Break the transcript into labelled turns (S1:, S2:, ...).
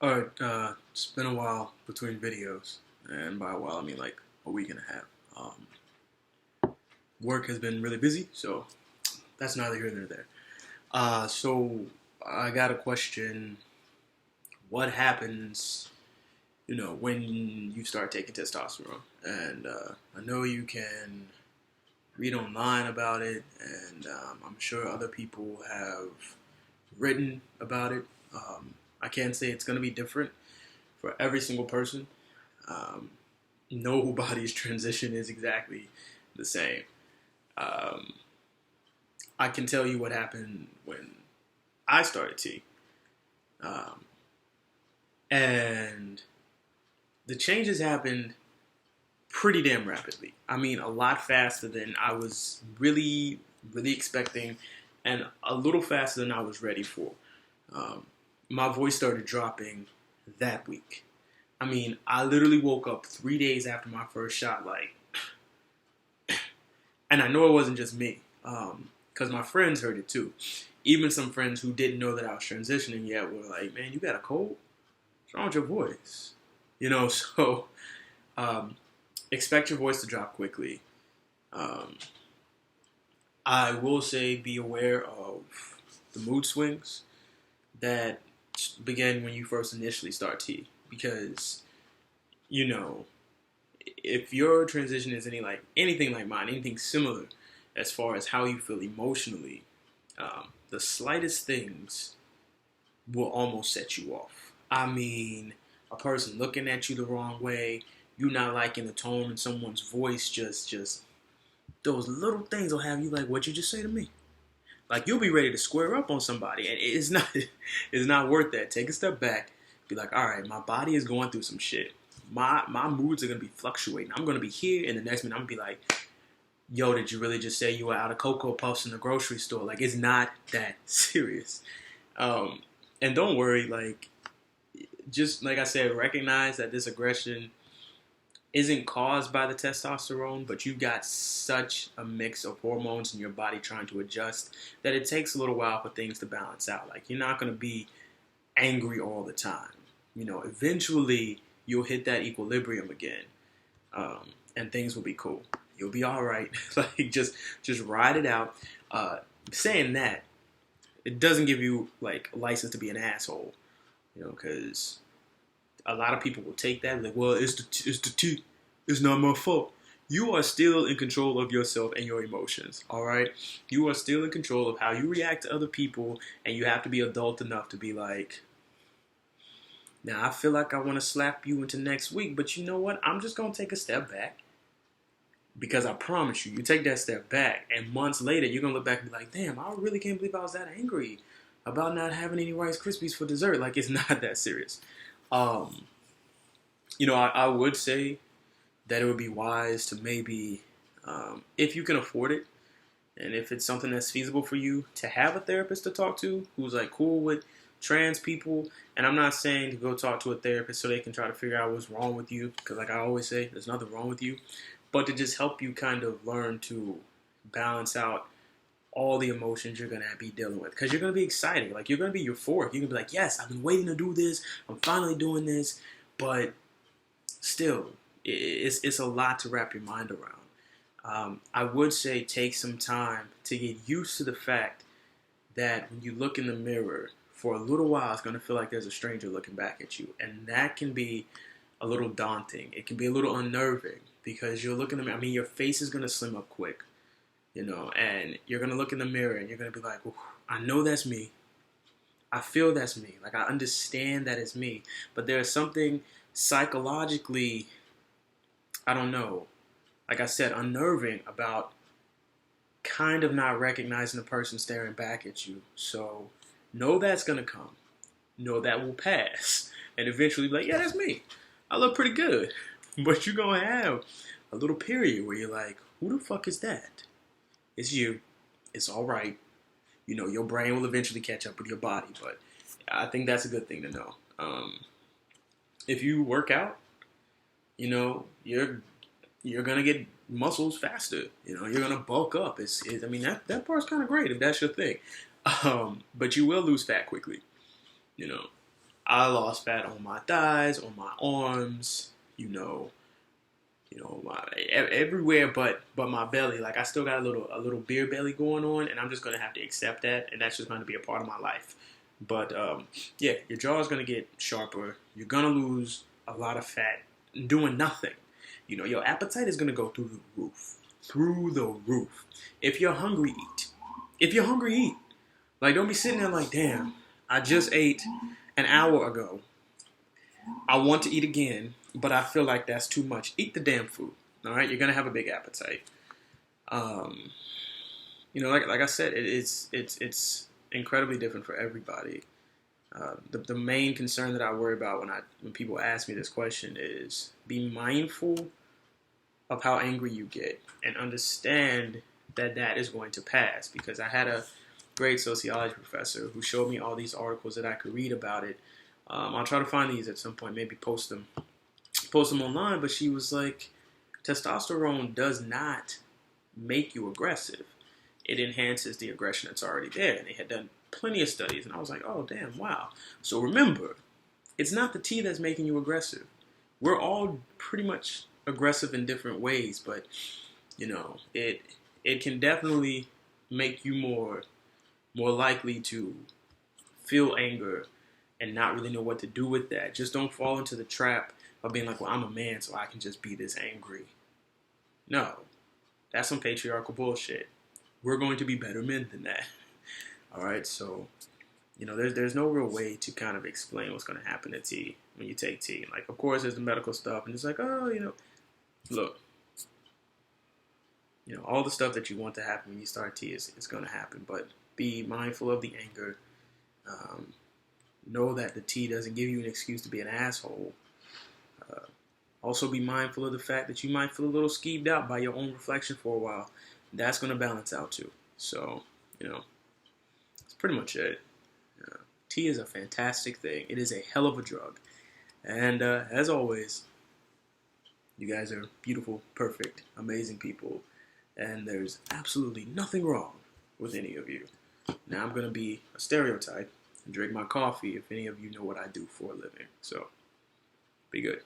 S1: Alright, it's been a while between videos, and by a while I mean like a week and a half. Work has been really busy, so that's neither here nor there. So I got a question. What happens, when you start taking testosterone? And I know you can read online about it, and I'm sure other people have written about it. I can't say it's going to be different for every single person. Um, Nobody's transition is exactly the same. Um, I can tell you what happened when I started T. Um, and the changes happened pretty damn rapidly. I mean, a lot faster than I was really expecting, and a little faster than I was ready for. Um, my voice started dropping that week. I mean, I literally woke up 3 days after my first shot, like, and I know it wasn't just me, because my friends heard it too. Even some friends who didn't know that I was transitioning yet were like, "Man, you got a cold? What's wrong with your voice?" So um, expect your voice to drop quickly. Um, I will say be aware of the mood swings that begin when you first initially start T, because you know if your transition is anything like mine, anything similar as far as how you feel emotionally, the slightest things will almost set you off. I mean, a person looking at you the wrong way, you not liking the tone in someone's voice, just those little things will have you like, "What you just say to me?" Like you'll be ready to square up on somebody, and it's not it's not worth that. Take a step back, be like, "All right, my body is going through some shit. My moods are gonna be fluctuating. I'm gonna be here, and the next minute I'm gonna be like, yo, did you really just say you were out of Cocoa Puffs in the grocery store?" Like, it's not that serious. Um, and don't worry, like, just like I said, recognize that this aggression isn't caused by the testosterone, but you've got such a mix of hormones in your body trying to adjust that it takes a little while for things to balance out. Like, you're not going to be angry all the time. Eventually you'll hit that equilibrium again, and things will be cool. You'll be all right. Like, just ride it out. Saying that, it doesn't give you like a license to be an asshole, because a lot of people will take that like, well, it's the T, it's not my fault. You are still in control of yourself and your emotions. All right, you are still in control of how you react to other people, and you have to be adult enough to be like, now I feel like I want to slap you into next week, but you know what? I'm just gonna take a step back. Because I promise you, you take that step back, and months later, you're gonna look back and be like, "Damn, I really can't believe I was that angry about not having any Rice Krispies for dessert." Like, it's not that serious. Um, I would say that it would be wise to maybe, if you can afford it, and if it's something that's feasible for you, to have a therapist to talk to who's like cool with trans people. And I'm not saying to go talk to a therapist so they can try to figure out what's wrong with you, because like I always say, there's nothing wrong with you, but to just help you kind of learn to balance out all the emotions you're going to be dealing with. Because you're going to be excited. Like, you're going to be euphoric. You're going to be like, yes, I've been waiting to do this. I'm finally doing this. But still, it's a lot to wrap your mind around. I would say take some time to get used to the fact that when you look in the mirror, for a little while, it's going to feel like there's a stranger looking back at you. And that can be a little daunting. It can be a little unnerving, because you're looking at me. I mean, your face is going to slim up quick, and you're going to look in the mirror and you're going to be like, I know that's me. I feel that's me. Like, I understand that it's me. But there's something psychologically, I don't know, like I said, unnerving about kind of not recognizing the person staring back at you. So know that's going to come. Know that will pass. And eventually be like, yeah, that's me. I look pretty good. But you're going to have a little period where you're like, who the fuck is that? It's you. It's all right. Your brain will eventually catch up with your body. But I think that's a good thing to know. If you work out, you're going to get muscles faster. You're going to bulk up. I mean, that part's kind of great if that's your thing. But you will lose fat quickly. You know, I lost fat on my thighs, on my arms, everywhere but my belly. Like I still got a little beer belly going on, and I'm just gonna have to accept that, and that's just gonna be a part of my life. But yeah, your jaw is gonna get sharper. You're gonna lose a lot of fat doing nothing. Your appetite is gonna go through the roof. Through the roof. If you're hungry, eat. If you're hungry, eat. Like don't be sitting there like, damn, I just ate an hour ago. I want to eat again, but I feel like that's too much. Eat the damn food. All right, you're gonna have a big appetite. Like I said, it's incredibly different for everybody. The main concern that I worry about when people ask me this question is be mindful of how angry you get and understand that is going to pass. Because I had a great sociology professor who showed me all these articles that I could read about it. I'll try to find these at some point, maybe post them online. But she was like, testosterone does not make you aggressive. It enhances the aggression that's already there. And they had done plenty of studies, and I was like, oh, damn, wow. So remember, it's not the T that's making you aggressive. We're all pretty much aggressive in different ways, but, it can definitely make you more likely to feel anger and not really know what to do with that. Just don't fall into the trap of being like, well, I'm a man, so I can just be this angry. No, that's some patriarchal bullshit. We're going to be better men than that. All right, so, there's no real way to kind of explain what's going to happen to T when you take T. Like, of course, there's the medical stuff, and it's like, oh, look, all the stuff that you want to happen when you start T is going to happen, but be mindful of the anger. Know that the T doesn't give you an excuse to be an asshole. Also be mindful of the fact that you might feel a little skeeved out by your own reflection for a while. That's going to balance out too. So, that's pretty much it. Tea is a fantastic thing. It is a hell of a drug. And as always, you guys are beautiful, perfect, amazing people. And there's absolutely nothing wrong with any of you. Now I'm going to be a stereotype and drink my coffee if any of you know what I do for a living. So, be good.